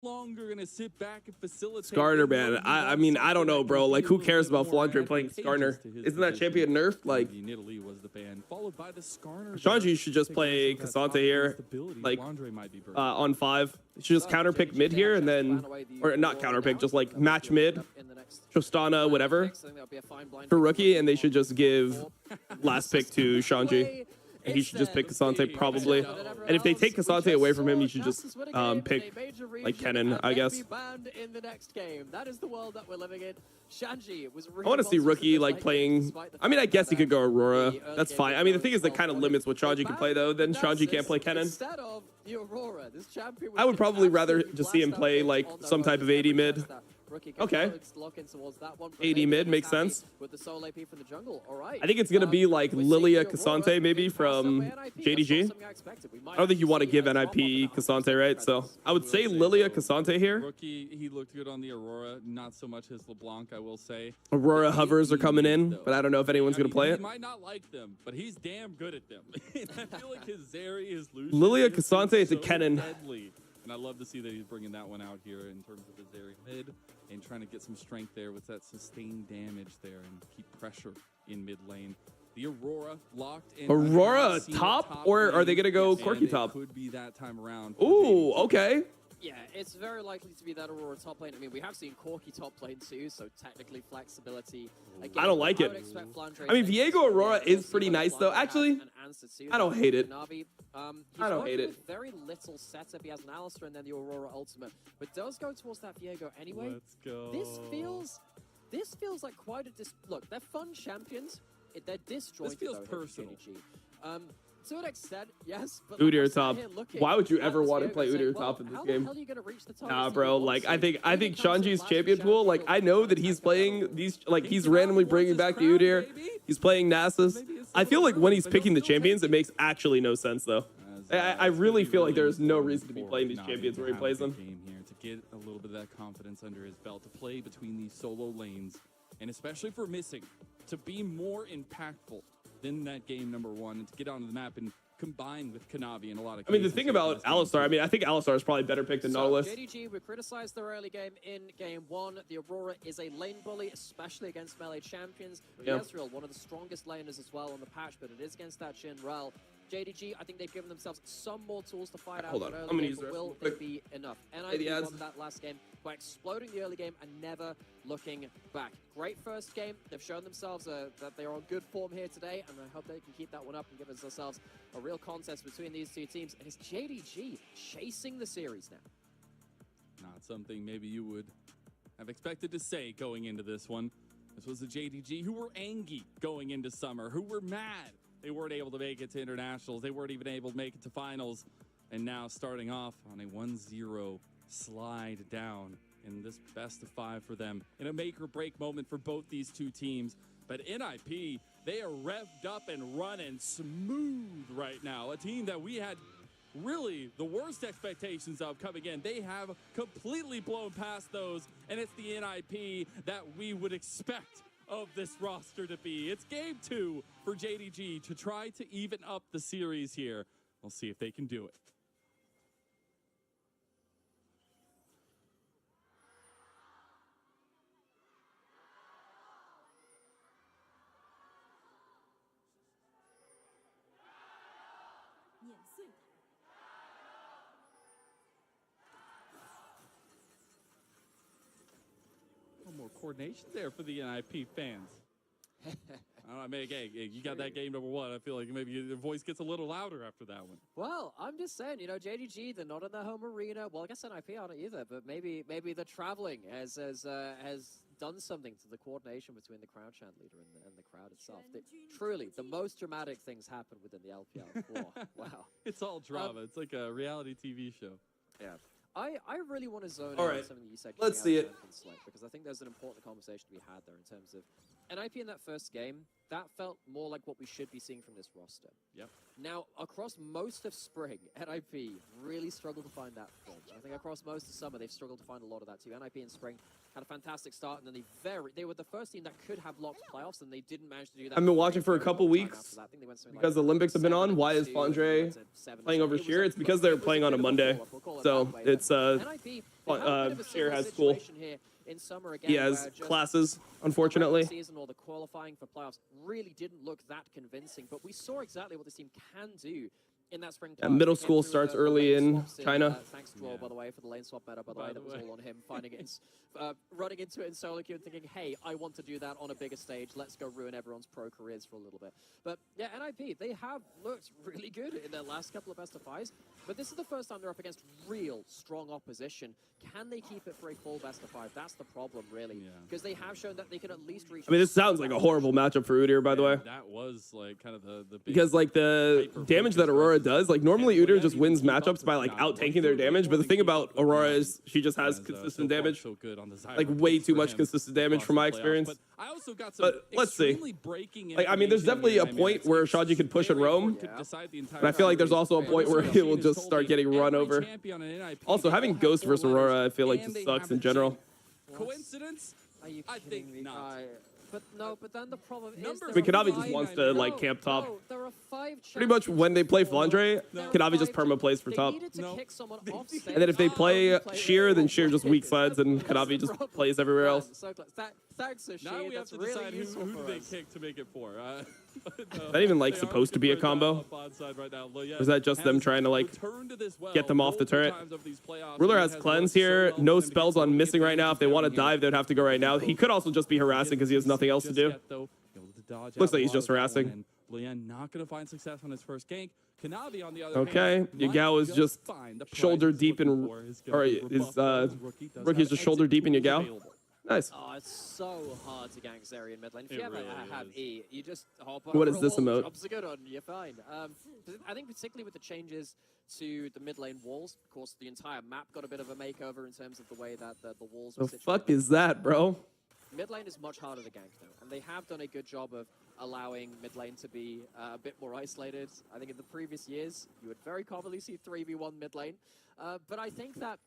longer gonna sit back and facilitate. Skarner, man. I mean, I don't know, bro. Like, who cares about Flandre playing Skarner? Isn't that champion nerfed? Like, Shanji should just play Cassante here, like, on 5. He should just counter pick mid here and then, or not counter pick, just like match mid, Tristana, whatever, for rookie, and they should just give last pick to Shanji. And he should just pick Cassante probably. And if they take Cassante away from him, you should just pick like Kennen, I guess. I want to see Rookie like playing. I mean, I guess he could go Aurora. That's fine. I mean, the thing is that kind of limits what Shanji can play though. Then Shanji can't play Kennen. I would probably rather just see him play like some type of 80 mid. Okay. 80 mid makes sense. I think it's going to be like Lilia Cassante maybe from JDG. I don't think you want to give NIP Cassante, right? So I would say Lilia Cassante here. Rookie, he looked good on the Aurora. Not so much his LeBlanc, I will say. Aurora hovers are coming in, but I don't know if anyone's going to play it. He might not like them, but he's damn good at them. I feel like his Zeri, his Lucian, Lilia Cassante is a Kennen. Deadly. And I love to see that he's bringing that one out here in terms of his Zeri mid and trying to get some strength there with that sustained damage there and keep pressure in mid lane. The Aurora locked in. Aurora top, or are they going to go Corki top? Could be that time around. Ooh, okay. Yeah, it's very likely to be that Aurora top lane. I mean, we have seen Corki top lane too, so technically flexibility. Again, I don't like it. I mean, Viego Aurora is pretty nice though. Actually, I don't hate it. I don't hate it. Very little setup. He has an Alistair and then the Aurora ultimate, but does go towards that Viego anyway. Let's go. This feels like quite a look. They're fun champions. They're disjointed. This feels personal. To an extent, yes. But Udyr top. Why would you ever want to play Udyr top in this game? Nah, bro. Like, I think Shanji's champion pool. Like, I know that he's playing these. Like, he's randomly bringing back the Udyr. He's playing Nasus. I feel like when he's picking the champions, it makes actually no sense though. I really feel like there's no reason to be playing these champions where he plays them. To get a little bit of that confidence under his belt to play between these solo lanes, and especially for missing, to be more impactful than that game number 1 and to get onto the map and combine with Kanavi in a lot of cases. I mean, the thing about Alistar, I mean, I think Alistar is probably better picked than Nautilus. JDG, we criticized their early game in game 1. The Aurora is a lane bully, especially against melee champions. Yep. Ezreal, one of the strongest laners as well on the patch, but it is against that Shin Rel. JDG, I think they've given themselves some more tools to fight out. Hold on, I'm gonna use the will it be enough? And I won that last game by exploding the early game and never looking back. Great first game. They've shown themselves that they are on good form here today, and I hope they can keep that one up and give ourselves a real contest between these two teams. And it's JDG chasing the series now. Not something maybe you would have expected to say going into this one. This was the JDG who were angry going into summer, who were mad they weren't able to make it to internationals. They weren't even able to make it to finals. And now starting off on a 1-0 slide down in this best of 5 for them. In a make or break moment for both these two teams. But NIP, they are revved up and running smooth right now. A team that we had really the worst expectations of coming in. They have completely blown past those. And it's the NIP that we would expect of this roster to be. It's game 2 for JDG to try to even up the series here. We'll see if they can do it. More coordination there for the NIP fans. I mean, hey, you got that game number 1. I feel like maybe your voice gets a little louder after that one. Well, I'm just saying, you know, JDG, they're not in their home arena. Well, I guess NIP aren't either, but maybe the traveling has done something to the coordination between the crowd chant leader and the crowd itself. Truly, the most dramatic things happen within the LPL. Wow. It's all drama. It's like a reality TV show. Yeah. I really want to zone in on something that you said. Let's see it. Because I think there's an important conversation to be had there in terms of NIP in that first game. that felt more like what we should be seeing from this roster. Yep. Now, across most of spring, NIP really struggled to find that form. I think across most of summer, they've struggled to find a lot of that too. NIP in spring had a fantastic start, and then they were the first team that could have locked playoffs, and they didn't manage to do that. I've been watching for a couple weeks because the Olympics have been on. Why is Fondre playing over Sheer? It's because they're playing on a Monday, so it's Sheer has school. He has classes, unfortunately. Season or the qualifying for playoffs really didn't look that convincing, but we saw exactly what this team can do in that spring. Middle school starts early in China. Thanks to by the way, for the lane swap meta, by the way. That was all on him, finding it, running into it in solo queue and thinking, hey, I want to do that on a bigger stage. Let's go ruin everyone's pro careers for a little bit. But yeah, NIP, they have looked really good in their last couple of best of fives, but this is the first time they're up against real strong opposition. Can they keep it for a full best of five? That's the problem, really, because they have shown that they can at least reach. I mean, this sounds like a horrible matchup for Udyr, by the way. That was like kind of the big because like the damage that Aurora does, like normally Udyr just wins matchups by like out tanking their damage, but the thing about Aurora is she just has consistent damage, like way too much consistent damage from my experience. But let's see. Like I mean, there's definitely a point where Shaji can push and roam, and I feel like there's also a point where he will just start getting run over. Also, having Ghost versus Aurora, I feel like just sucks in general. Coincidence? I think not. But no, but then the problem is... I mean, Kanavi just wants to, like, camp top. No, there are 5 pretty much when they play Fondre, Kanavi just perma plays for top. And then if they play Sheer, then Sheer just weak sides, and Kanavi just plays everywhere else. Now we have to decide who do they kick to make it 4. Is that even, like, supposed to be a combo? Or is that just them trying to, like, get them off the turret? Ruler has cleanse here. No spells on missing right now. If they want to dive, they'd have to go right now. He could also just be harassing because he has nothing else to do. Looks like he's just harassing. Luyện not going to find success on his first gank. Kanavi, on the other hand, Yagao is just shoulder deep in... Or his rookie's just shoulder deep in Yagao. Nice. Oh, it's so hard to gank Zeri in mid lane. If you ever have E, you just hop on. What is this emote? Jobs are good on, you're fine. I think particularly with the changes to the mid lane walls, of course, the entire map got a bit of a makeover in terms of the way that the walls were situated. The fuck is that, bro? Mid lane is much harder to gank now, and they have done a good job of allowing mid lane to be a bit more isolated. I think in the previous years, you would very commonly see 3v1 mid lane. But I think that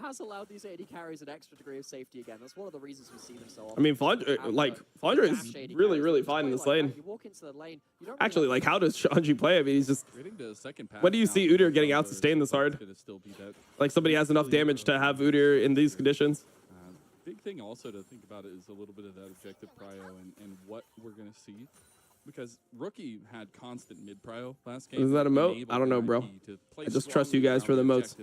has allowed these AD carries an extra degree of safety again. That's one of the reasons we see them so often. I mean, Fondre is really, really fine in this lane. You walk into the lane, you don't actually, like, how does Shanji play? I mean, he's just... When do you see Udyr getting out sustained this hard? Like, somebody has enough damage to have Udyr in these conditions. Big thing also to think about is a little bit of that objective prio and what we're going to see. Because Rookie had constant mid prio last game. Is that a moat? I don't know, bro. I just trust you guys for the moats.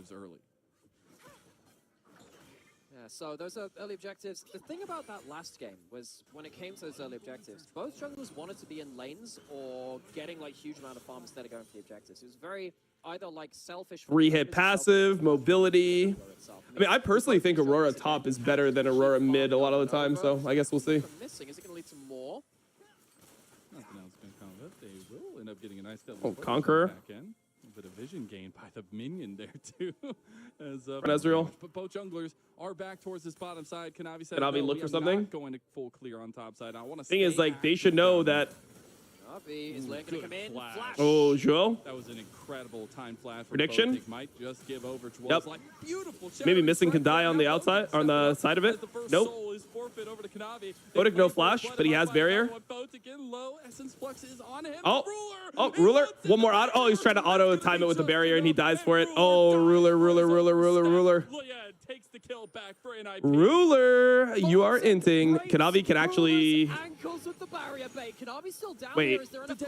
Yeah, so those are early objectives. The thing about that last game was when it came to those early objectives, both junglers wanted to be in lanes or getting like huge amount of farm instead of going for the objectives. It was very either like selfish. 3-hit passive, mobility. I mean, I personally think Aurora top is better than Aurora mid a lot of the time, so I guess we'll see. Missing, is it going to lead to more? Nothing else can come of it. They will end up getting a nice Conqueror. Back end. A bit of vision gain by the minion there too. As Ezreal. But both junglers are back towards this bottom side. Kanavi said, Kanavi look for something. Going to full clear on top side. I want to. Thing is, like, they should know that. Is going to come in. Flash. Oh, Joe. That was an incredible time flash. Prediction. Might just give over to yep. like, beautiful. Maybe missing can die on the outside, on the side of it. Nope. Bodic no flash, but he has barrier. Oh, Ruler. One more auto. Oh, he's trying to auto time it with the barrier, and he dies for it. Oh, Ruler. Takes the kill back for NIP. Ruler, you are inting. Kanavi can actually. Wait,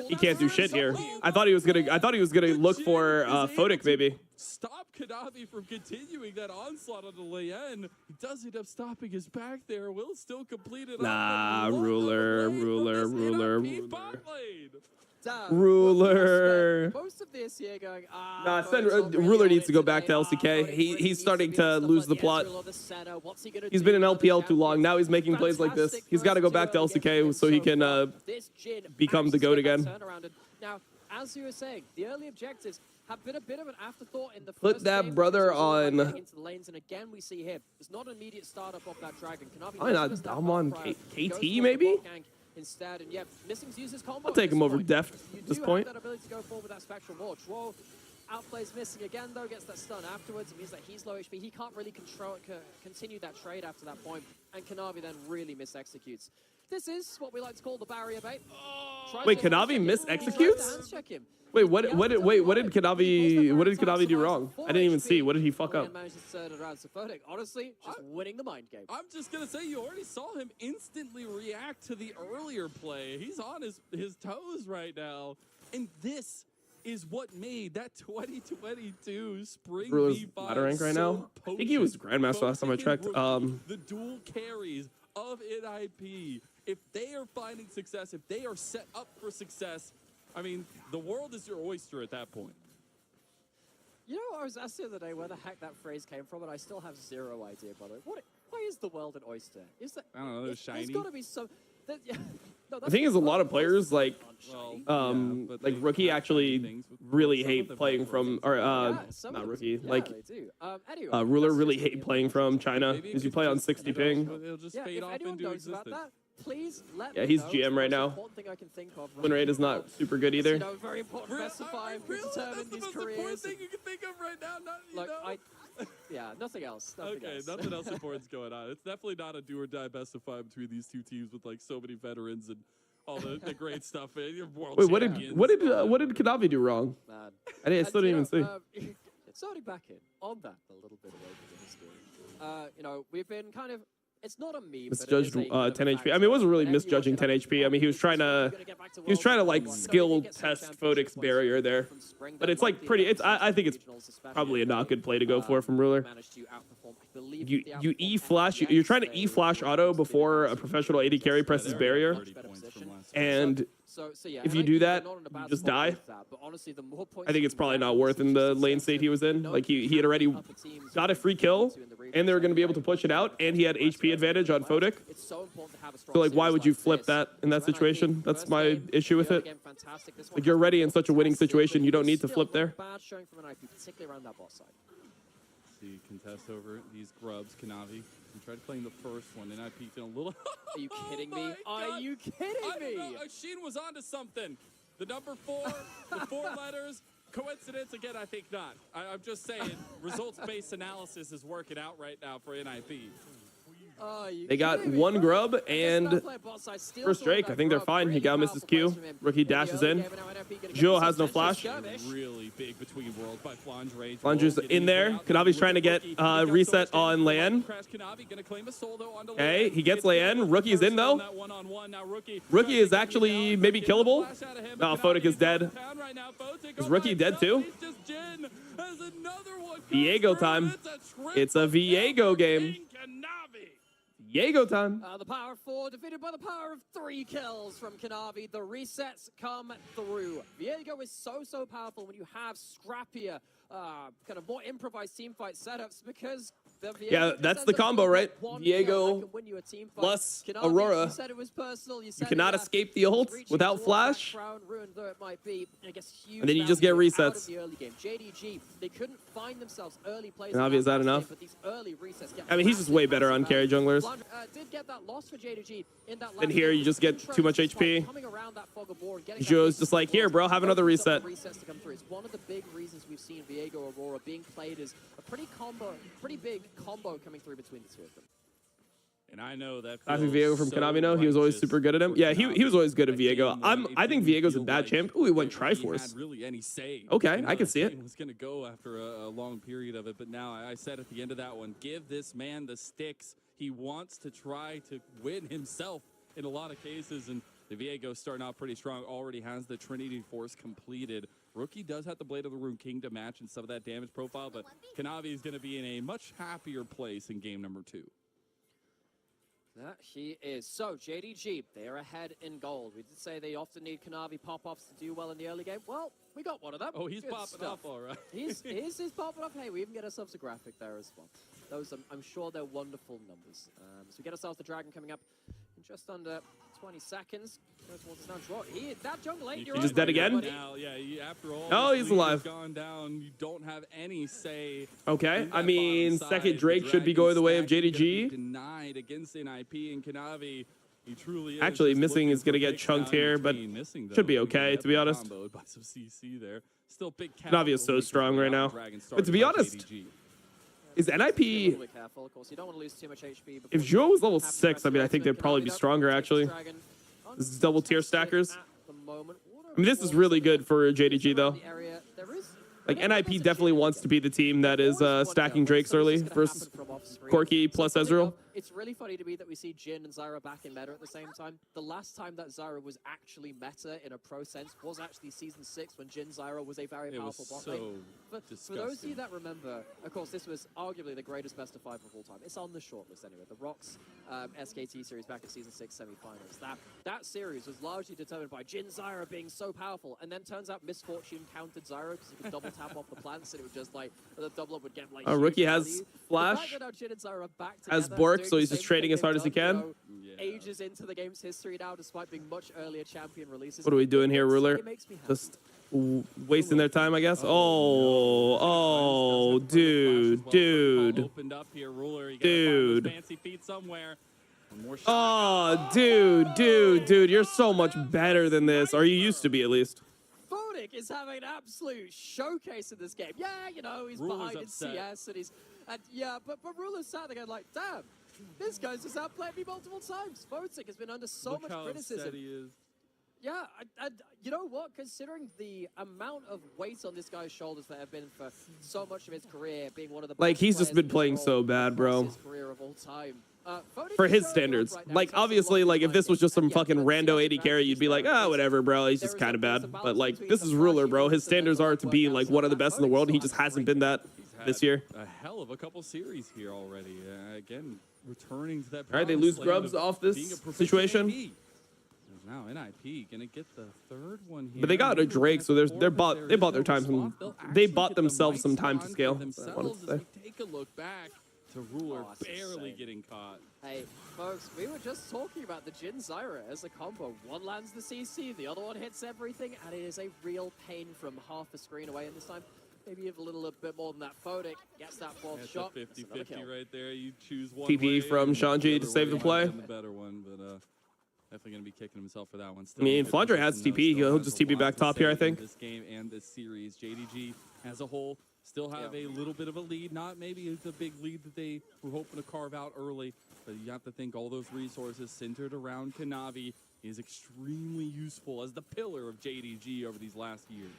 he can't do shit here. I thought he was gonna look for Photic maybe. Stop Kanavi from continuing that onslaught on the Luyện. He does end up stopping his back there. Will still complete it. Nah, Ruler. Most of this here going. Nah, Ruler needs to go back to LCK. He's starting to lose the plot. He's been in LPL too long. Now he's making plays like this. He's got to go back to LCK so he can become the GOAT again. Now, as you were saying, the early objectives have been a bit of an afterthought in the first Put that game, brother on. Into the lanes, and again we see here. It's not an immediate startup of that dragon. I'm on KT maybe. instead. And yeah, Missing's used his combo. I'll take him over Deft You at this do point. have that ability to go forward with that spectral wall. Draw outplays Missing again, though, gets that stun afterwards. It means that he's low HP. He can't really continue that trade after that point. And Kanavi then really mis-executes. This is what we like to call the barrier bait. Wait, Kanavi mis-executes? Wait, what did Kanavi do wrong? I didn't even see. What did he fuck up? Honestly, just winning the mind game. I'm just going to say you already saw him instantly react to the earlier play. He's on his toes right now. And this is what made that 2022 Spring V5 ladder rank right now. I think he was Grandmaster last time I checked. The dual carries of NIP, if they are finding success, if they are set up for success, I mean, the world is your oyster at that point. You know, I was asked the other day where the heck that phrase came from, and I still have zero idea, by the way. Why is the world an oyster? Is that? I don't know. There's shiny. There's got to be some. No, I think it's a lot of players like like Rookie actually really hate playing from, or not Rookie, like Ruler really hate playing from China because you play on 60 ping. It'll just fade off into existence. Please let Yeah, he's GM right now. Win rate is not super good either. You know, very important to specify and Really? determine That's the these most careers. important thing you can think of right now. Not, you Look, know? yeah, nothing else. Nothing Okay, else. nothing else important's going on. It's definitely not a do or die best of 5 between these two teams with like so many veterans and all the great stuff. Your world Wait, champions. what did Kanavi do wrong? Man. I still didn't even see. It's already back in on that a little bit away from the history. You know, we've been kind of. It's not a meme. Misjudged 10 HP. I mean, it wasn't really misjudging 10 HP. I mean, he was trying to like skill test Fodic's barrier there. But it's like pretty. I think it's probably a not good play to go for from Ruler. You E flash. You're trying to E flash auto before a professional AD carry presses barrier, and if you do that, you just die. I think it's probably not worth in the lane state he was in. Like he had already got a free kill, and they were going to be able to push it out, and he had HP advantage on Fodic. So like, why would you flip that in that situation? That's my issue with it. Like you're already in such a winning situation, you don't need to flip there. See, contest over these grubs, Kanavi. We tried playing the first one, and I peeked in a little. Are you kidding me? Are you kidding me? Sheen was onto something. The number 4, the 4 letters. Coincidence? Again, I think not. I'm just saying, results-based analysis is working out right now for NIP. They got one grub and first Drake. I think they're fine. He got Mrs. Q. Rookie dashes in. Joe has no flash. Really big between worlds by Flandre. Flandre's in there. Kanavi's trying to get reset on Lan. Okay, he gets Lan. Rookie's in though. Rookie is actually maybe killable. No, Fodic is dead. Is Rookie dead too? Viego time. It's a Viego game. Viego time. The power of 4 defeated by the power of 3 kills from Kanavi. The resets come through. Viego is so powerful when you have scrappier, kind of more improvised teamfight setups because yeah, that's the combo, right? Viego plus Aurora. You cannot escape the ult without flash. And then you just get resets. JDG, they couldn't find themselves early plays. Navi, is that enough? I mean, he's just way better on carry junglers. And here you just get too much HP. Joe's just like, here, bro, have another reset. It's one of the big reasons we've seen Viego Aurora being played as a pretty big combo coming through between the two of them. And I know that Classic Viego from Kanavi, no? He was always super good at him. Yeah, he was always good at Viego. I think Viego's a bad champ. Ooh, he went Triforce. Really any say. Okay, I can see it. It was going to go after a long period of it, but now I said at the end of that one, give this man the sticks. He wants to try to win himself in a lot of cases, and the Viego starting out pretty strong, already has the Trinity Force completed. Rookie does have the Blade of the Rune King to match and some of that damage profile, but Kanavi is going to be in a much happier place in game number 2. That he is. So, JDG, they're ahead in gold. We did say they often need Kanavi pop-offs to do well in the early game. Well, we got one of them. Oh, he's Good popping stuff. up, all right. He's popping up. Hey, we even get ourselves a graphic there as well. Those, I'm sure they're wonderful numbers. So we get ourselves the Dragon coming up in just under 20 seconds. That jungle ain't your He's just dead again? Now, yeah, after all, oh, he's alive. Gone down. You don't have any say. Okay, I mean, second Drake should be going the way of JDG. Denied against NIP and Kanavi. He truly is. Actually, Just missing looking is going to for get big chunked value here, but between missing, should be though. okay, to be honest. Comboed by some CC there. Still big Navi is so strong right now. But to be honest, is NIP... If Zhuo was level 6, I mean, I think they'd probably be stronger, actually. This is double tier stackers. I mean, this is really good for JDG, though. Like, NIP definitely wants to be the team that is stacking Drakes early versus Corki plus Ezreal. It's really funny to me that we see Jhin and Zyra back in meta at the same time. The last time that Zyra was actually meta in a pro sense was actually Season 6 when Jhin Zyra was a very powerful bot lane. For those of you that remember, of course, this was arguably the greatest best of 5 of all time. It's on the shortlist anyway. The Rocks SKT series back in Season 6 semifinals. That series was largely determined by Jhin Zyra being so powerful, and then turns out Misfortune countered Zyra because he could double tap off the plants, and it would just like the double up would get like. Rookie has flash, has Bork, so he's just trading as hard as he can. Ages into the game's history now, despite being much earlier champion releases. What are we doing here, Ruler? Just wasting their time, I guess. Oh, dude. Oh, dude, you're so much better than this. Or you used to be, at least. Photic is having an absolute showcase in this game. Yeah, you know, he's behind in CS, and but Ruler's sat there going like, damn, this guy's just outplayed me multiple times. Photic has been under so much criticism. Yeah, you know what? Considering the amount of weight on this guy's shoulders that have been for so much of his career, being one of the best he's just been playing so bad, bro. His career of all time. For his standards. Like, obviously, like, if this was just some fucking rando 80 carry, you'd be like, whatever, bro. He's just kind of bad. But, like, this is Ruler, bro. His standards are to be, like, one of the best in the world. He just hasn't been that this year. A hell of a couple series here already. Again, returning to that. All right, they lose Grubs off this situation. Now NIP gonna get the third one here. But they got a Drake, so they bought their time. They bought themselves some time to scale. Take a look back to Ruler barely getting caught. Hey, folks, we were just talking about the Jhin Zyra as a combo. One lands the CC, the other one hits everything, and it is a real pain from half a screen away. And this time, maybe even a little bit more than that. Photic gets that fourth shot. 50-50 right there. You choose one. TP from Shanji to save the play. The better one, but definitely going to be kicking himself for that one. I mean, Flandre has TP. He'll just TP back top here, I think. This game and this series, JDG as a whole still have a little bit of a lead. Not maybe the big lead that they were hoping to carve out early, but you have to think all those resources centered around Kanavi is extremely useful as the pillar of JDG over these last years.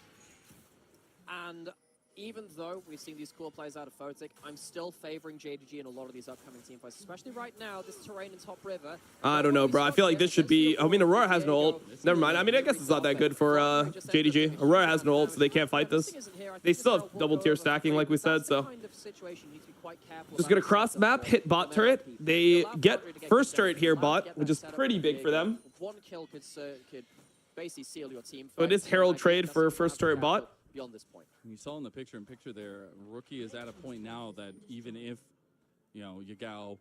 And even though we've seen these cool plays out of Photic, I'm still favoring JDG in a lot of these upcoming team fights, especially right now, this terrain in Top River. I don't know, bro. I feel like this should be... I mean, Aurora has no ult. Never mind. I mean, I guess it's not that good for JDG. Aurora has no ult, so they can't fight this. They still have double tier stacking, like we said, so... Just gonna cross map, hit bot turret. They get first turret here, bot, which is pretty big for them. One kill could basically seal your team. So it is Herald trade for first turret bot. Beyond this point. You saw in the picture there, Rookie is at a point now that even if, you know, Yagao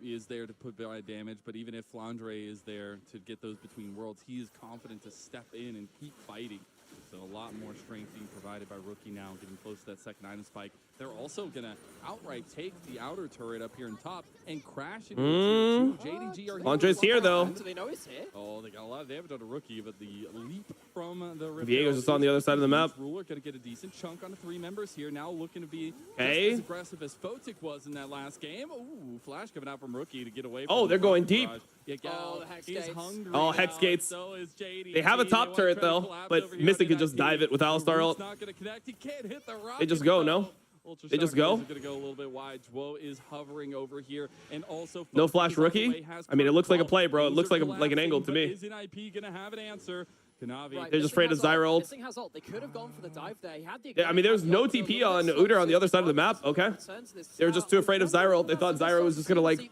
is there to put damage, but even if Flandre is there to get those between worlds, he is confident to step in and keep fighting. So a lot more strength being provided by Rookie now, getting close to that second item spike. They're also going to outright take the outer turret up here in top and crash into JDG are Flandre's here, though. Do they know he's here? Oh, they got a lot of damage on a Rookie, but the leap from the Viego's just on the other side of the map. Ruler going to get a decent chunk on the 3 members here, now looking to be as aggressive as Photic was in that last game. Ooh, flash coming out from Rookie to get away from Oh, they're going deep. Oh, the Hex Gates. Hungry Oh, Hex Gates. So is JDG. They have a top turret, though, but Mystic could just dive it with Alistar ult. They just go, no? They just go? Gonna go a little bit wide. Zhuo is hovering over here, and also no flash Rookie. I mean, it looks like a play, bro. It looks like an angle to me. Is NIP gonna have an answer? Kanavi. They're just afraid of Zyra ult. They could have gone for the dive there. He had the I mean, there was no TP on Udyr on the other side of the map. Okay. They were just too afraid of Zyra ult. They thought Zyra was just gonna like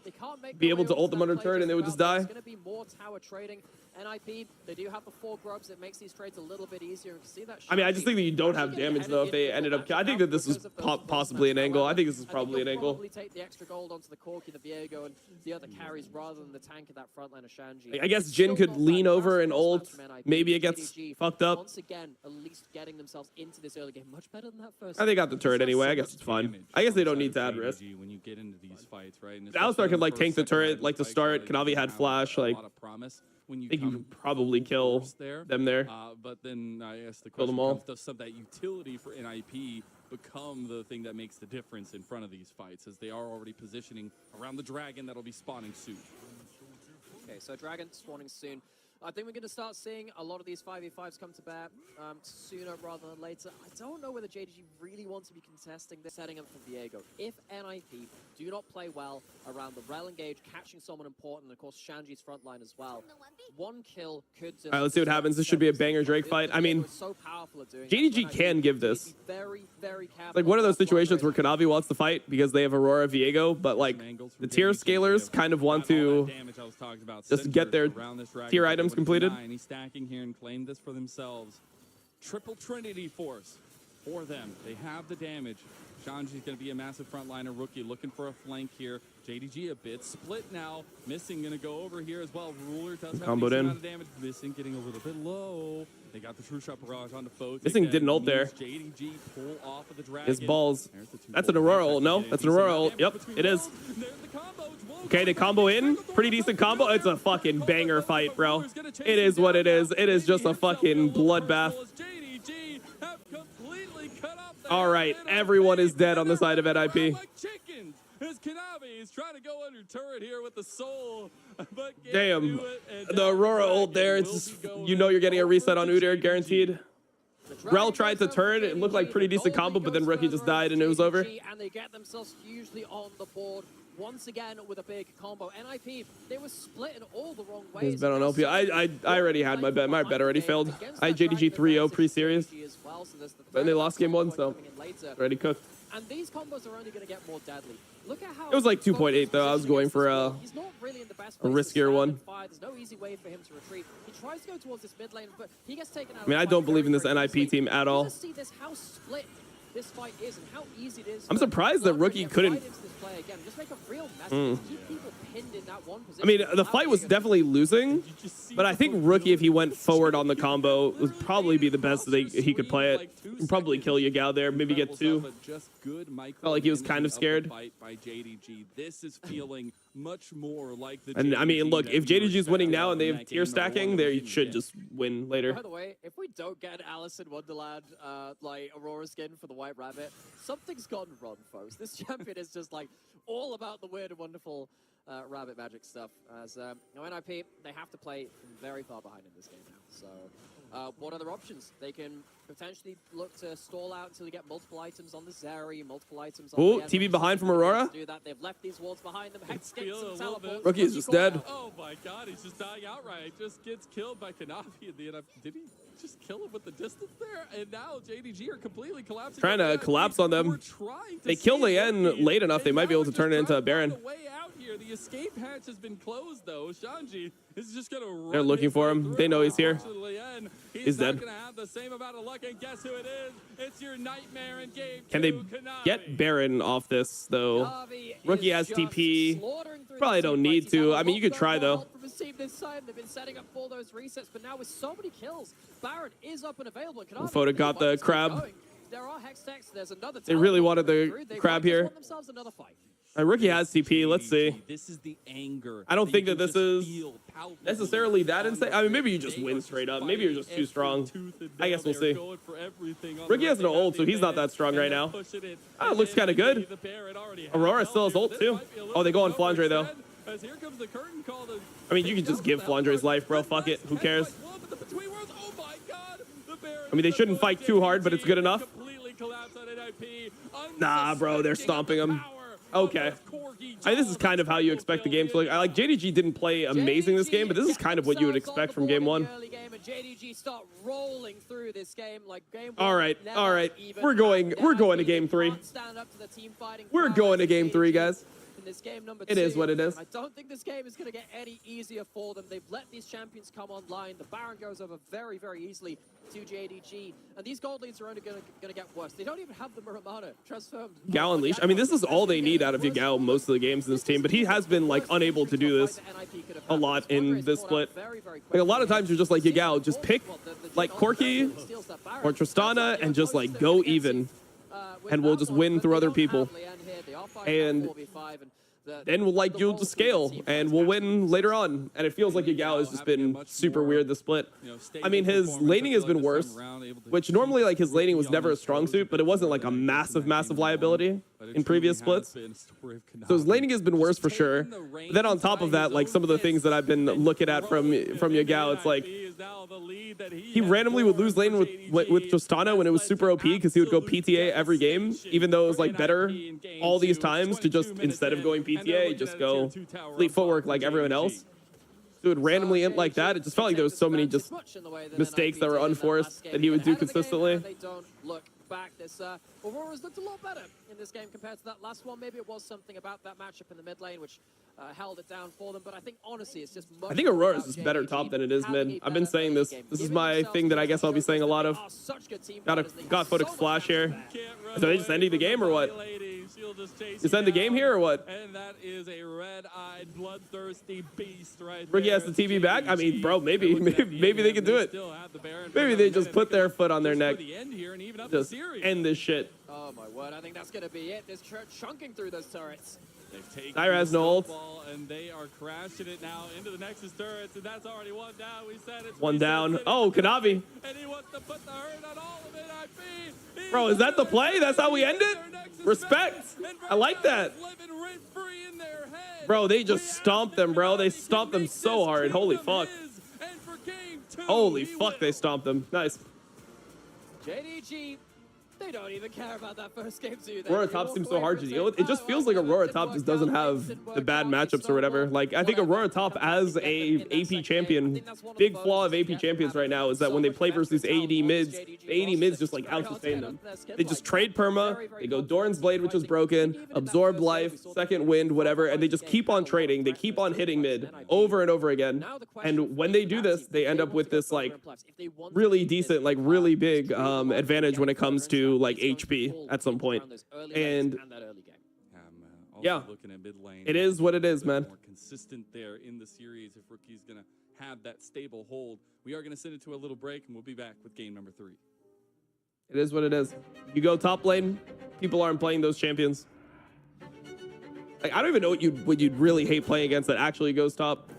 be able to ult them under turret and they would just die. It's going to be more tower trading, NIP, they do have the 4 grubs. It makes these trades a little bit easier. You can see that. I mean, I just think that you don't have damage though if they ended up. I think that this is possibly an angle. I think this is probably an angle. Probably take the extra gold onto the Corki, the Viego, and the other carries rather than the tank of that front line of Shanji. I guess Jin could lean over and ult. Maybe it gets fucked up. Once again, at least getting themselves into this early game much better than that first. They got the turret anyway. I guess it's fine. I guess they don't need to add risk. When you get into these fights, right? Alistar could like tank the turret like to start. Kanavi had flash. Like I think you can probably kill them there. But then I guess the Kill them question all. comes, does some of that utility for NIP become the thing that makes the difference in front of these fights, as they are already positioning around the dragon that'll be spawning soon? Okay, so dragon spawning soon. I think we're going to start seeing a lot of these 5v5s come to bear sooner rather than later. I don't know whether JDG really wants to be contesting this setting up for Viego. If NIP do not play well around the rel engage, catching someone important, and of course Shanji's front line as well, 1 kill could... All right, let's see what happens. This should be a banger Drake fight. I mean, JDG can give this. Like one of those situations where Kanavi wants to fight because they have Aurora Viego, but like the tier scalers kind of want to just get their tier items completed. He's stacking here and claim this for themselves. Triple Trinity Force for them. They have the damage. Shanji's going to be a massive frontliner rookie looking for a flank here. JDG a bit split now. Missing going to go over here as well. Ruler does have a decent amount of damage. Missing getting a little bit low. They got the true shot barrage on the foe. Missing didn't ult there. JDG pull off of the dragon. His balls. That's an Aurora ult. No, that's an Aurora ult. Yep, it is. Okay, they combo in. Pretty decent combo. It's a fucking banger fight, bro. It is what it is. It is just a fucking bloodbath. All right, everyone is dead on the side of NIP. As Kanavi is trying to go under turret here with the soul, but damn, the Aurora ult there. It's just, you know you're getting a reset on Udyr, guaranteed. Rel tried to turn. It looked like pretty decent combo, but then Rookie just died and it was over. And they get themselves hugely on the board once again with a big combo. NIP, they were split in all the wrong ways. He's bet on LPL. I already had my bet. My bet already failed. I had JDG 3-0 pre-series, but they lost game 1, so already cooked. And these combos are only going to get more deadly. Look at how it was like 2.8 though. I was going for a riskier one. There's no easy way for him to retreat. He tries to go towards this mid lane, but he gets taken out. I mean, I don't believe in this NIP team at all. See this, how split this fight is and how easy it is. I'm surprised that Rookie couldn't. Just make a real mess. Keep people pinned in that one position. I mean, the fight was definitely losing, but I think Rookie, if he went forward on the combo, would probably be the best that he could play it. He'd probably kill Yagao there, maybe get 2. Felt like he was kind of scared. This is feeling much more like the. And I mean, look, if JDG is winning now and they have tier stacking, they should just win later. By the way, if we don't get Alice in Wonderland, like Aurora skin for the White Rabbit, something's gone wrong, folks. This champion is just like all about the weird and wonderful rabbit magic stuff. As NIP, they have to play from very far behind in this game now. So, what are their options? They can potentially look to stall out until they get multiple items on the Zeri, multiple items on Ooh, the TV behind from Aurora. Do that. They've left these walls behind them. Hex gets some teleports. Rookie is just dead. Oh my god, he's just dying outright. Just gets killed by Kanavi at the end. Did he just kill him with the distance there? And now JDG are completely collapsing. Trying to collapse on them. They kill the end late enough. They might be able to turn it into a Baron. The escape hatch has been closed, though. Shanji is just going to run. They're looking for him. They know he's here. He's dead. Going to have the same amount of luck, and guess who it is? It's your nightmare in game 2. Can they get Baron off this, though? Rookie has TP. Probably don't need to. I mean, you could try, though. They've been setting up for those resets, but now with so many kills, Baron is up and available. Photo got the crab. There are hex techs. There's another. They really wanted the crab here. Rookie has TP. Let's see. This is the anger. I don't think that this is necessarily that insane. I mean, maybe you just win straight up. Maybe you're just too strong. I guess we'll see. Rookie has no ult, so he's not that strong right now. Oh, it looks kind of good. Aurora still has ult, too. Oh, they go on Flandre, though. I mean, you can just give Flandre's life, bro. Fuck it. Who cares? I mean, they shouldn't fight too hard, but it's good enough. Nah, bro. They're stomping him. Okay. I mean, this is kind of how you expect the game to look. I like JDG didn't play amazing this game, but this is kind of what you would expect from game 1. All right. We're going to game 3. We're going to game 3, guys. this game number It 2. is what it is. I don't think this game is going to get any easier for them. They've let these champions come online. The Baron goes over very, very easily to JDG. And these gold leads are only going to get worse. They don't even have the Muramana transformed. Yagao Unleashed. I mean, this is all they need out of Yagao most of the games in this team, but he has been like unable to do this a lot in this split. Like a lot of times you're just like, Yagao, just pick like Corki or Tristana and just like go even, and we'll just win through other people. And then we'll like you'll just scale and we'll win later on. And it feels like Yagao has just been super weird this split. I mean, his laning has been worse, which normally like his laning was never a strong suit, but it wasn't like a massive liability in previous splits. So his laning has been worse for sure. But then on top of that, like some of the things that I've been looking at from Yagao, it's like he randomly would lose lane with Tristana when it was super OP because he would go PTA every game, even though it was like better all these times to just instead of going PTA, just go fleet footwork like everyone else. So it would randomly end like that. It just felt like there was so many just mistakes that were unforced that he would do consistently. Back. This Aurora's looked a lot better in this game compared to that last one. Maybe it was something about that matchup in the mid lane which held it down for them, but I think honestly it's just much. I think Aurora's is better top than it is mid. I've been saying this. This is my thing that I guess I'll be saying a lot of. Got a Photic flash here. So they just ending the game or what? Just end the game here or what? And that is a red-eyed, bloodthirsty beast right Ricky has the TV back. I mean, bro, maybe they can do it. Maybe they just put their foot on their neck. Just end this shit. Oh my word! I think that's gonna be it. This church chunking through those turrets. Naira has no ult. And they are crashing it now into the Nexus turrets, and that's already one down. We said it's one down. Oh, Kanavi. And he wants to put the hurt on all of it. Bro, is that the play? That's how we end it? Respect. I like that. Bro, they just stomped them, bro. They stomped them so hard. Holy fuck. Holy fuck, they stomped them. Nice. JDG, they don't even care about that first game, do they? Aurora top seems so hard to deal with. It just feels like Aurora top just doesn't have the bad matchups or whatever. Like, I think Aurora top as a AP champion, big flaw of AP champions right now is that when they play versus these AD mids, the AD mids just like out-sustain them. They just trade perma, they go Doran's Blade, which was broken, absorb life, second wind, whatever, and they just keep on trading. They keep on hitting mid over and over again. And when they do this, they end up with this like really decent, like really big advantage when it comes to like HP at some point. And yeah, it is what it is, man. More consistent there in the series if Rookie's gonna have that stable hold. We are gonna send it to a little break and we'll be back with game number 3. It is what it is. You go top lane, people aren't playing those champions. Like, I don't even know what you'd really hate playing against that actually goes top.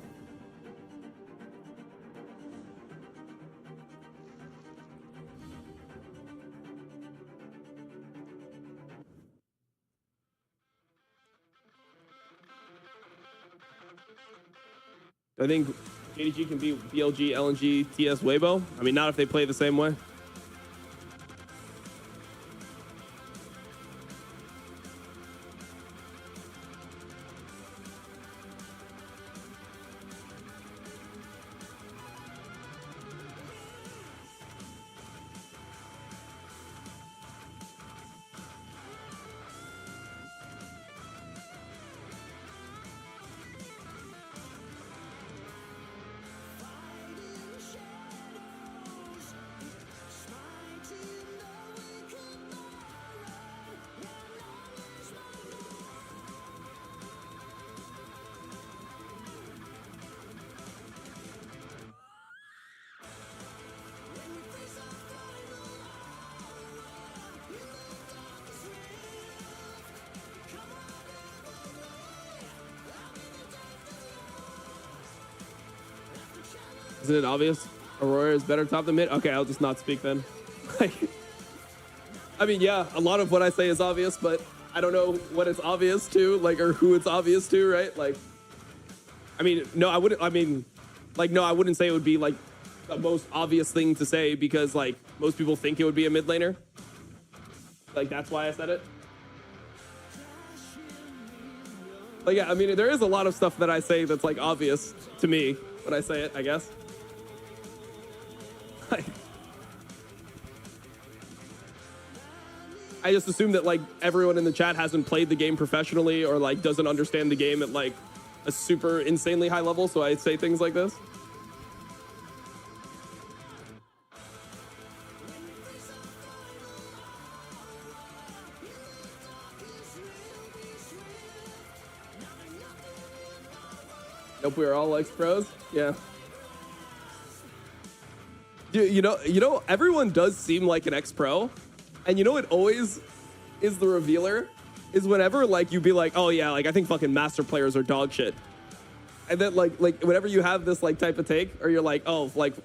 I think JDG can beat BLG, LNG, TS, Weibo. I mean, not if they play the same way. Isn't it obvious? Aurora is better top than mid? Okay, I'll just not speak then. Like, I mean, yeah, a lot of what I say is obvious, but I don't know what it's obvious to, like, or who it's obvious to, right? Like, I mean, no, I wouldn't, I mean, like, no, I wouldn't say it would be, like, the most obvious thing to say because, like, most people think it would be a mid laner. Like, that's why I said it. Like, yeah, I mean, there is a lot of stuff that I say that's, like, obvious to me when I say it, I guess. I just assume that like everyone in the chat hasn't played the game professionally or like doesn't understand the game at like a super insanely high level, so I say things like this. Nope, we are all ex-pros. Yeah. Dude, you know, everyone does seem like an ex-pro. And you know what always is the revealer? Is whenever like you be like, oh yeah, like I think fucking master players are dog shit. And then like whenever you have this like type of take, or you're like, oh, like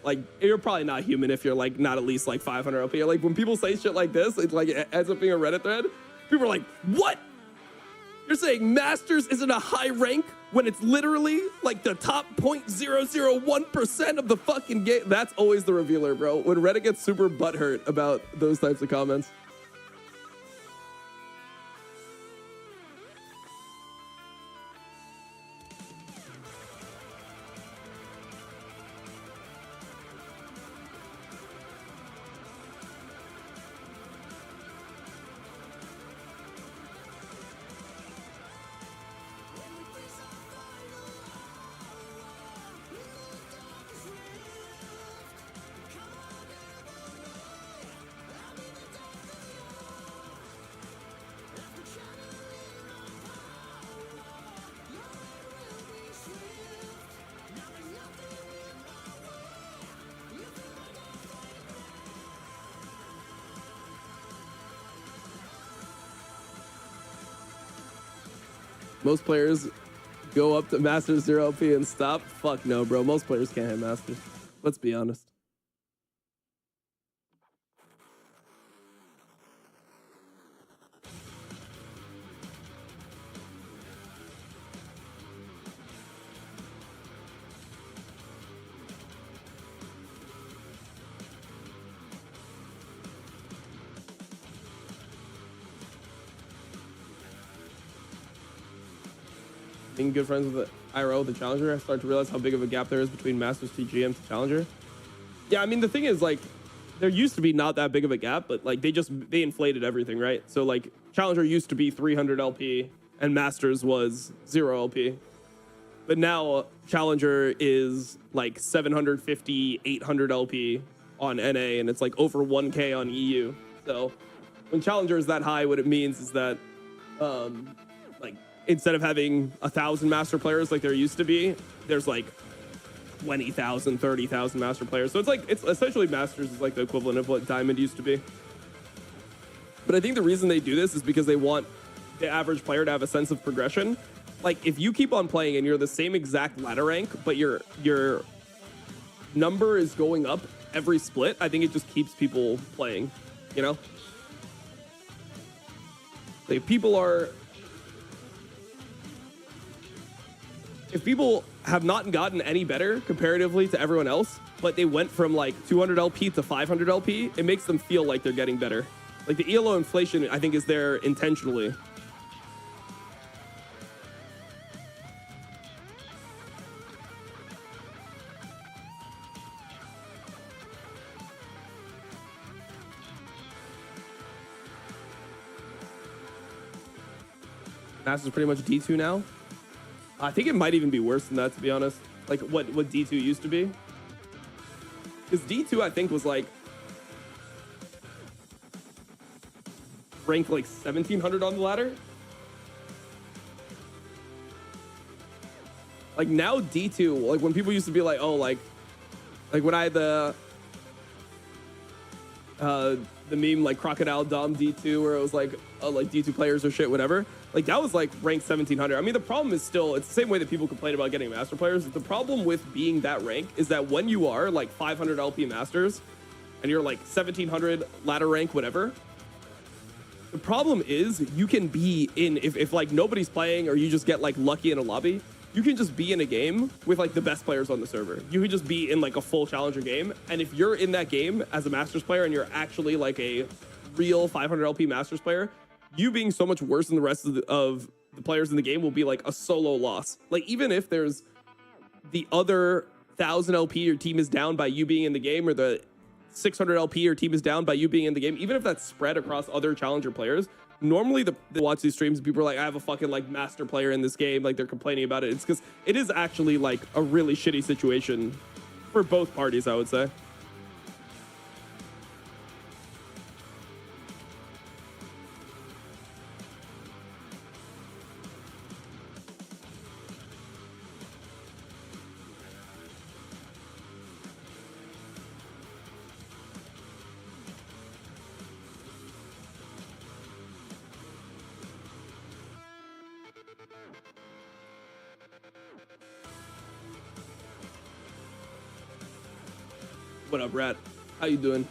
you're probably not human if you're like not at least like 500 LP. Or, like when people say shit like this, it ends up being a Reddit thread. People are like, what? You're saying Masters isn't a high rank when it's literally like the top 0.001% of the fucking game? That's always the revealer, bro. When Reddit gets super butthurt about those types of comments. Most players go up to Masters 0 LP and stop. Fuck no, bro. Most players can't hit Masters. Let's be honest. Being good friends with the IRO, the Challenger, I start to realize how big of a gap there is between Masters TGM to Challenger. Yeah, I mean, the thing is, like, there used to be not that big of a gap, but, like, they inflated everything, right? So, like, Challenger used to be 300 LP, and Masters was 0 LP. But now, Challenger is, like, 750, 800 LP on NA, and it's, like, over 1K on EU. So, when Challenger is that high, what it means is that, like, instead of having 1,000 master players like there used to be, there's like 20,000, 30,000 master players. So it's essentially Masters is like the equivalent of what Diamond used to be. But I think the reason they do this is because they want the average player to have a sense of progression. Like if you keep on playing and you're the same exact ladder rank, but your number is going up every split, I think it just keeps people playing, you know? Like if people have not gotten any better comparatively to everyone else, but they went from like 200 LP to 500 LP, it makes them feel like they're getting better. Like the ELO inflation, I think, is there intentionally. Masters pretty much D2 now. I think it might even be worse than that, to be honest. Like what D2 used to be. Because D2, I think, was like ranked like 1,700 on the ladder. Like now D2, like when people used to be like, oh, like when I had the meme like Crocodile Dom D2, where it was like D2 players or shit, whatever. Like that was like ranked 1,700. I mean, the problem is still, it's the same way that people complain about getting master players. The problem with being that rank is that when you are like 500 LP masters and you're like 1,700 ladder rank, whatever, the problem is you can be in, if like nobody's playing or you just get like lucky in a lobby, you can just be in a game with like the best players on the server. You could just be in like a full challenger game. And if you're in that game as a masters player and you're actually like a real 500 LP masters player, you being so much worse than the rest of the players in the game will be like a solo loss. Like even if there's the other 1,000 LP your team is down by you being in the game, or the 600 LP, your team is down by you being in the game, even if that's spread across other challenger players. Normally, they watch these streams, people are like, I have a fucking like master player in this game, like they're complaining about it. It's because it is actually like a really shitty situation for both parties, I would say. What up, Rat? How you doing?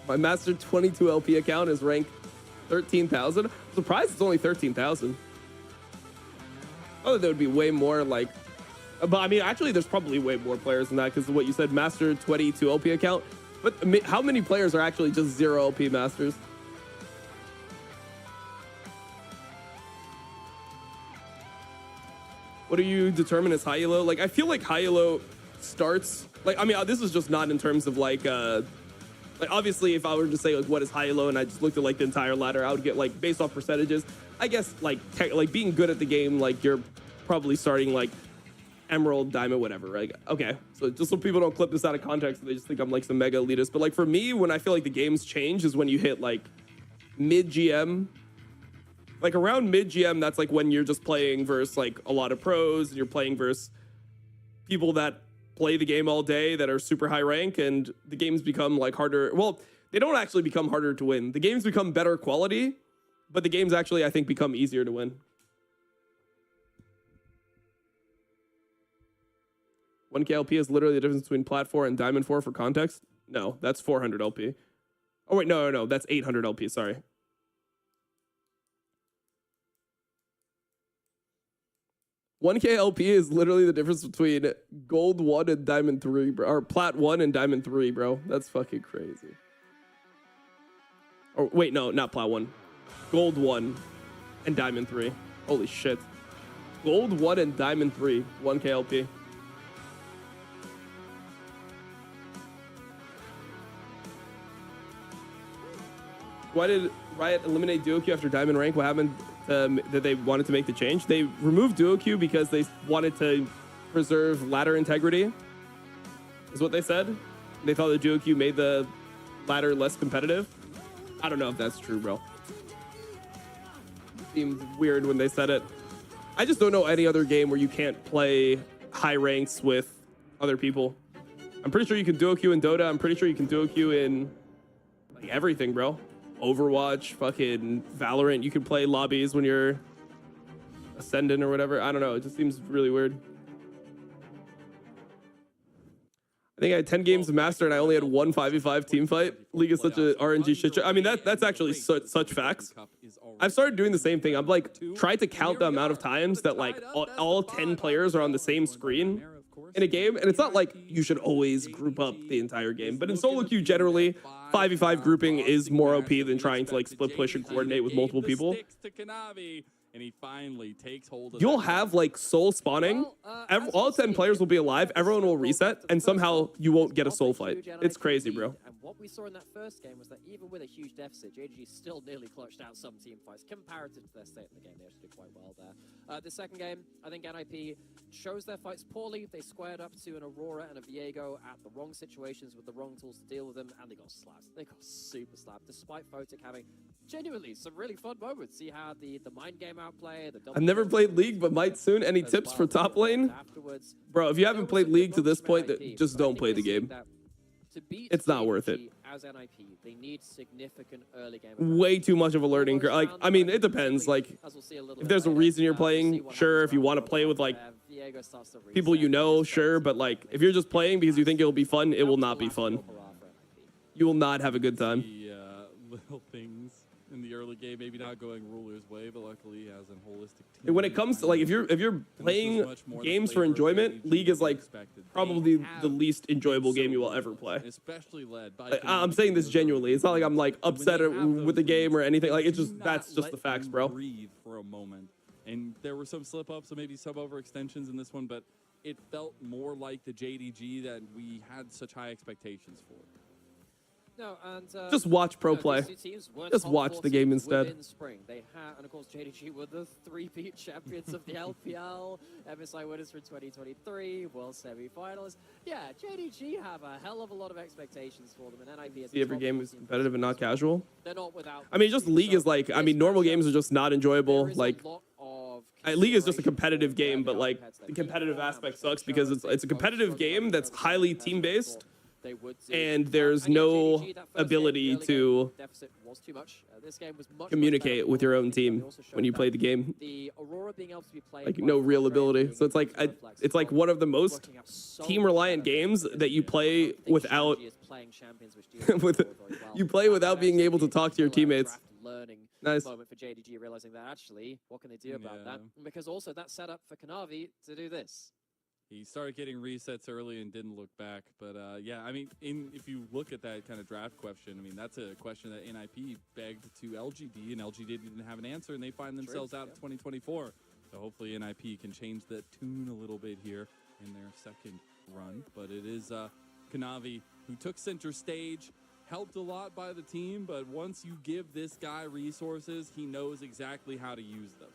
My Master 22 LP account is ranked 13,000. I'm surprised it's only 13,000. Oh, there would be way more like... But I mean, actually, there's probably way more players than that because of what you said, Master 22 LP account. But how many players are actually just 0 LP Masters? What do you determine as high elo? Like, I feel like high elo starts... Like, I mean, this is just not in terms of like obviously if I were to say like what is high low and I just looked at like the entire ladder, I would get like based off percentages. I guess like being good at the game, like you're probably starting like emerald, diamond, whatever. Like, okay, so just so people don't clip this out of context, they just think I'm like some mega elitist. But like for me, when I feel like the game's change is when you hit like mid GM. Like around mid GM, that's like when you're just playing versus like a lot of pros and you're playing versus people that play the game all day that are super high rank, and the games become like harder. Well, they don't actually become harder to win. The games become better quality, but the games actually, I think, become easier to win. 1K LP is literally the difference between Plat 4 and Diamond 4 for context. No, that's 400 LP. Oh, wait, no, that's 800 LP, sorry. $1K LP is literally the difference between Gold 1 and Diamond 3, bro. Or Plat 1 and Diamond 3, bro. That's fucking crazy. Or wait, no, not Plat 1. Gold 1 and Diamond 3. Holy shit. Gold 1 and Diamond 3. 1K LP. Why did Riot eliminate duo queue after Diamond rank? What happened that they wanted to make the change? They removed duo queue because they wanted to preserve ladder integrity, is what they said. They thought the duo queue made the ladder less competitive. I don't know if that's true, bro. Seems weird when they said it. I just don't know any other game where you can't play high ranks with other people. I'm pretty sure you can duo queue in Dota. I'm pretty sure you can duo queue in like everything, bro. Overwatch, fucking Valorant. You can play lobbies when you're Ascendant or whatever. I don't know. It just seems really weird. I think I had 10 games of Master and I only had one 5v5 team fight. League is such a RNG shit show. I mean, that's actually such facts. I've started doing the same thing. I'm like, trying to count the amount of times that like all 10 players are on the same screen in a game. And it's not like you should always group up the entire game. But in solo queue, generally, 5v5 grouping is more OP than trying to like split push and coordinate with multiple people. And he finally takes hold of You'll have like soul spawning. All 10 players will be alive. Everyone will reset, and somehow you won't get a soul fight. It's crazy, bro. And what we saw in that first game was that even with a huge deficit, JDG still nearly clutched out some team fights. Comparative to their state in the game, they actually did quite well there. The second game, I think NIP chose their fights poorly. They squared up to an Aurora and a Viego at the wrong situations with the wrong tools to deal with them, and they got slapped. They got super slapped, despite Photic having genuinely some really fun moments. See how the mind game outplay. I've never played League, but might soon. Any tips for top lane? Bro, if you haven't played League to this point, just don't play the game. It's not worth it. As NIP, they need significant early game. Way too much of a learning curve. Like, I mean, it depends. Like, if there's a reason you're playing, sure. If you want to play with like people you know, sure. But like, if you're just playing because you think it'll be fun, it will not be fun. You will not have a good time. Little things in the early game, maybe not going Ruler's way, but luckily he has a holistic team. When it comes to like, if you're playing games for enjoyment, League is like probably the least enjoyable game you will ever play. Especially led by I'm saying this genuinely. It's not like I'm like upset with the game or anything. Like, it's just, that's just the facts, bro. Breathe for a moment, and there were some slip ups and maybe some overextensions in this one, but it felt more like the JDG that we had such high expectations for. No, and, Just watch pro play. these two teams were Just top watch four the game teams instead. within spring. They had, and of course, JDG were the 3-peat champions of the LPL, MSI winners for 2023, World semi-finals. Yeah, JDG have a hell of a lot of expectations for them, and NIP is See, every game is competitive and not casual. They're not without. I mean, just League is like, I mean, normal games are just not enjoyable. There is a Like, lot of League is just a consideration competitive for game, where but they are like compared to the them. competitive People aspect have sucks because shown it's a they competitive both game struggle that's compared to highly them team-based, they would do. and there's yeah, no JDG, that first ability game, early to game deficit was too much. This game was much communicate better with your own performance, but they team also showed when you that play the game. the Aurora being able to be played Like by no real Andre ability. being So it's like able to go flex it's like well, one of the most working out so team-reliant much better games than that you I don't play think without JDG is playing champions, which do with very, very well. you play without being able to talk to your Still a teammates. draft learning Nice. moment for JDG, realizing that actually, what can they do about that? Because also that set up for Kanavi to do this. He started getting resets early and didn't look back. But yeah, I mean, if you look at that kind of draft question, I mean, that's a question that NIP begged to LGD, and LGD didn't have an answer, and they find themselves out in 2024. So hopefully NIP can change that tune a little bit here in their second run. But it is Kanavi who took center stage, helped a lot by the team, but once you give this guy resources, he knows exactly how to use them.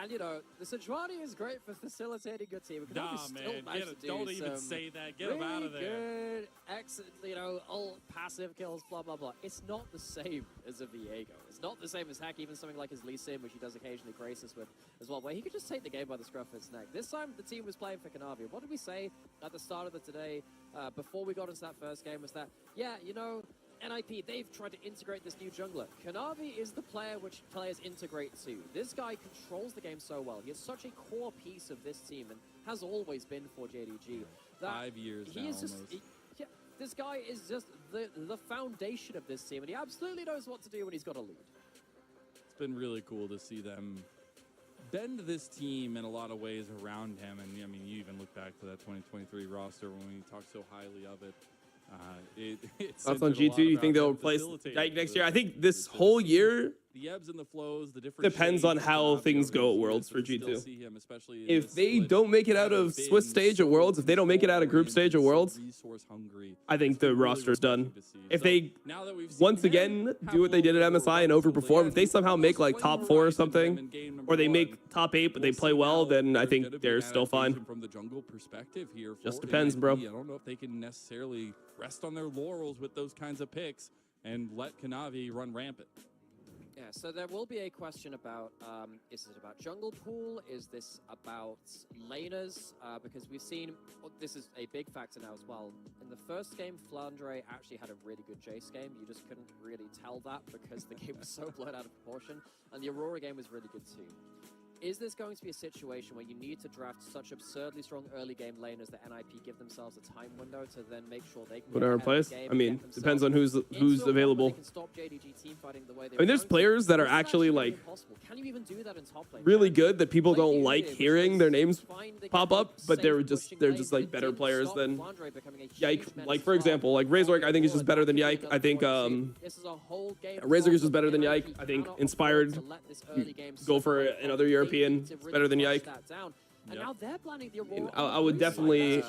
And, you know, the Sejuani is great for facilitating your team. Nah, man, don't even say that. Get him out of there. Good, excellent, you know, all passive kills, blah, blah, blah. It's not the same as a Viego. It's not the same as Hack, even something like his Lee Sin, which he does occasionally grace us with as well, where he could just take the game by the scruff of its neck. This time, the team was playing for Kanavi. What did we say at the start of the today, before we got into that first game, was that, yeah, you know, NIP, they've tried to integrate this new jungler. Kanavi is the player which players integrate to. This guy controls the game so well. He is such a core piece of this team and has always been for JDG. That 5 years he now, is just, almost. yeah, this guy is just the foundation of this team, and he absolutely knows what to do when he's got a lead. It's been really cool to see them bend this team in a lot of ways around him. And I mean, you even look back to that 2023 roster when we talked so highly of it. It's Thoughts on G2? You think they'll replace Yike next year? I think this whole year the ebbs and the flows, the different depends on how things go at Worlds for G2. see him, especially in If this they split, don't make it out of being Swiss stage at Worlds, if they don't make it out of group stage at Worlds, resource hungry, I think it's been the really roster's done. refreshing to see. If So they now that we've seen once him again have do what they did at a little MSI and run until overperform, the if they end, somehow almost make like way top more 4 or rising than something, in game number or they 1. make top 8 but they We'll play see well, now then I if there's think gonna be they're an still fine. adaptation from the jungle perspective here. Just for depends, NIP. bro. I don't know if they can necessarily rest on their laurels with those kinds of picks and let Kanavi run rampant. Yeah, so there will be a question about, is it about jungle pool? Is this about laners? Because we've seen, this is a big factor now as well. In the first game, Flandre actually had a really good Jace game. You just couldn't really tell that because the game was so blown out of proportion. And the Aurora game was really good too. Is this going to be a situation where you need to draft such absurdly strong early game laners that NIP give themselves a time window to then make sure they can Whatever place. I mean, depends on who's available. I mean, there's players that are actually like really good that people don't like hearing their names pop up, but they're just like better players than Yike. Like for example, like Razork, I think is just better than Yike. I think Razork is just better than Yike. I think Inspired go for another European. It's better than Yike. I would definitely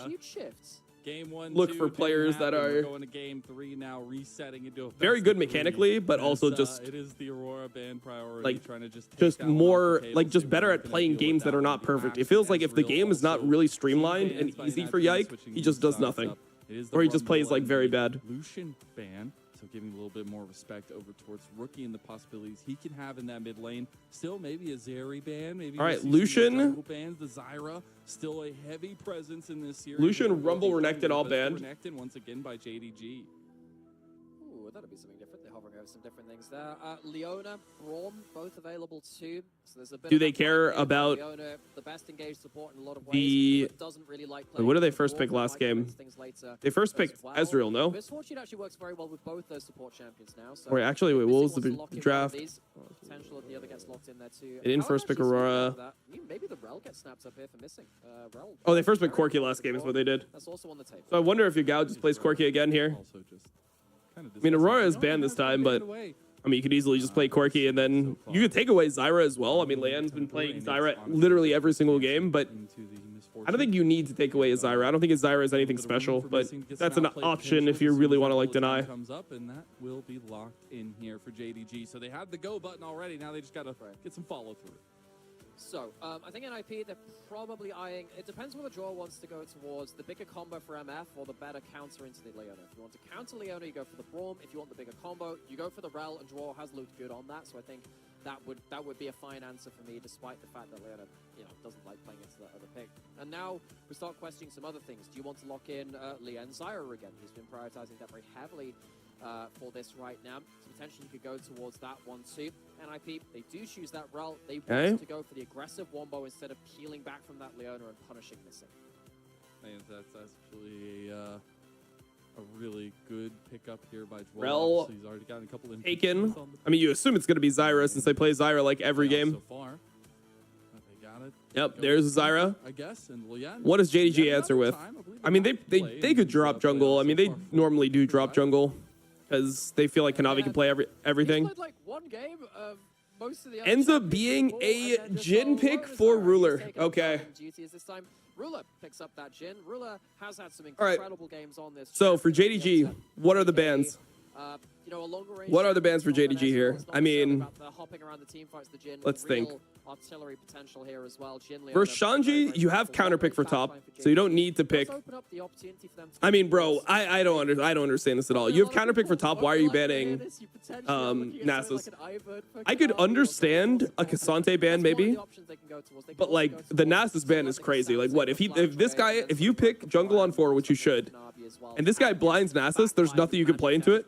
Game 1, look 2 for players didn't that happen. We're are going to game 3 now, resetting into a very best good of 3. mechanically, but also just it is the Aurora band priority, like trying to just take more down like just They better weren't at gonna playing deal games with that are with not the perfect. It Max feels like and if the Ezreal game is not also really streamlined bans and by easy NIP for Yike, switching he just these does sides nothing. up. It is the Or he just Rumble plays like and very the bad. Lucian ban, so giving a little bit more respect over towards Rookie and the possibilities he can have in that mid lane. Still maybe a Zeri ban, maybe All right, we'll see some Lucian. jungle bans. The Zyra still a heavy presence in this series. Lucian, Rumble, Renekton all banned. Renekton once again by JDG. Ooh, that'll be something different. They're hovering over some different things there. Leona, Braum, both available too. So there's a bit Do of they that care flank here. about Leona, the best engaged support in a lot of ways, the- but doesn't really like Wait, what did they playing first Braum, pick but last might game? fix things later They first as picked well. Ezreal, no? This Fortune actually works very well with both those support champions now. So Wait, actually, wait, if what Missing was the wants to lock in one of draft? these, potential that the other gets locked in there too. They didn't How first pick actually speaking Aurora. of that, maybe the Rel gets snapped up here for missing. Rel, Oh, they first picked very Corki good last game is before. what they did. That's also on the table. So I wonder if Yagao just plays Corki again here. Also just kind of I mean, Aurora is banned this time, but I mean, you could easily just play Corki and then you could take away Zyra as well. I mean, Leanne's been playing Zyra literally every single game, but I don't think you need to take away his Zyra. I don't think his Zyra is anything special, but that's an option if you really want to like deny. Comes up and that will be locked in here for JDG. So they had the go button already. Now they just got to get some follow through. So, I think NIP, they're probably eyeing... It depends whether Draw wants to go towards the bigger combo for MF or the better counter into the Leona. If you want to counter Leona, you go for the Braum. If you want the bigger combo, you go for the Rel, and Draw has looked good on that. So I think that would be a fine answer for me, despite the fact that Leona, doesn't like playing into that other pick. And now we start questioning some other things. Do you want to lock in Lian Zyra again? He's been prioritizing that very heavily for this right now. So potentially you could go towards that one too. NIP, they do choose that Rel. They want to go for the aggressive wombo instead of peeling back from that Leona and punishing missing. I think that's actually a really good pickup here by Dwell. Rel He's already gotten a couple of taken. I mean, you assume it's going to be Zyra since they play Zyra like every game. So far. They got it. Yep, there's Zyra. I guess. And Lian, what does JDG answer with? I mean, they could drop jungle. I mean, they normally do drop jungle because they feel like Kanavi can play everything. He's played like one game of most of the Ends up being a Jin pick for Ruler. Okay. This time, Ruler picks up that Jin. Ruler has had some incredible games on this. So for JDG, what are the bans? What are the bans for JDG here? I mean, let's think. Artillery potential here as well. For Shanji, you have counter pick for top, so you don't need to pick. I mean, bro, I don't understand this at all. You have counter pick for top. Why are you banning Nasus? I could understand a Cassante ban maybe, but like the Nasus ban is crazy. Like what if you pick jungle on 4, which you should, and this guy blinds Nasus, there's nothing you can play into it.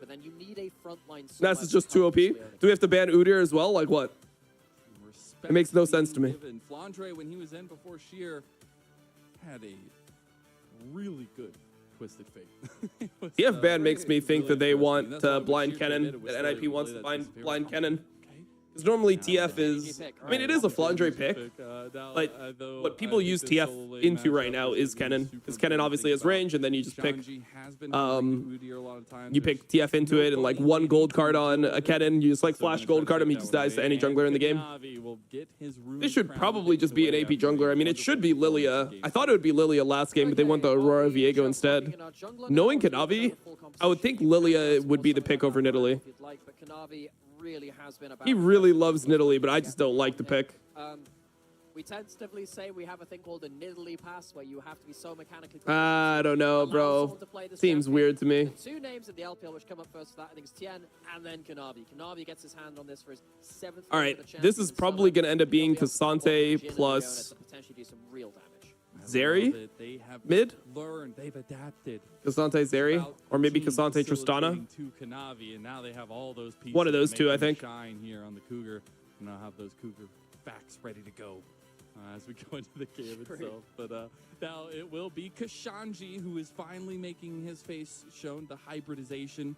Nasus just too OP. Do we have to ban Udyr as well? Like what? It makes no sense to me. Flandre, when he was in before Sheer, had a really good Twisted Fate. TF ban makes me think that they want to blind Kennen, that NIP wants to blind Kennen. Because normally TF is, I mean, it is a Flandre pick, but what people use TF into right now is Kennen. Because Kennen obviously has range, and then you just pick, you pick TF into it, and like one gold card on a Kennen, you just like flash gold card him, he just dies to any jungler in the game. This should probably just be an AP jungler. I mean, it should be Lilia. I thought it would be Lilia last game, but they went the Aurora Viego instead. Knowing Kanavi, I would think Lilia would be the pick over Nidalee. He really loves Nidalee, but I just don't like the pick. We tentatively say we have a thing called a Nidalee pass where you have to be so mechanically... I don't know, bro. Seems weird to me. The two names in the LPL which come up first for that, I think, is Tien and then Kanavi. Kanavi gets his hand on this for his 7th... All right, this is probably going to end up being Cassante plus... potentially do some real damage. Zeri? Mid? They've adapted. Cassante Zeri? Or maybe Cassante Tristana? One of those two, I think. Shine here on the Cougar. And I'll have those Cougar backs ready to go as we go into the game itself. But now it will be Kashanji who is finally making his face shown. The hybridization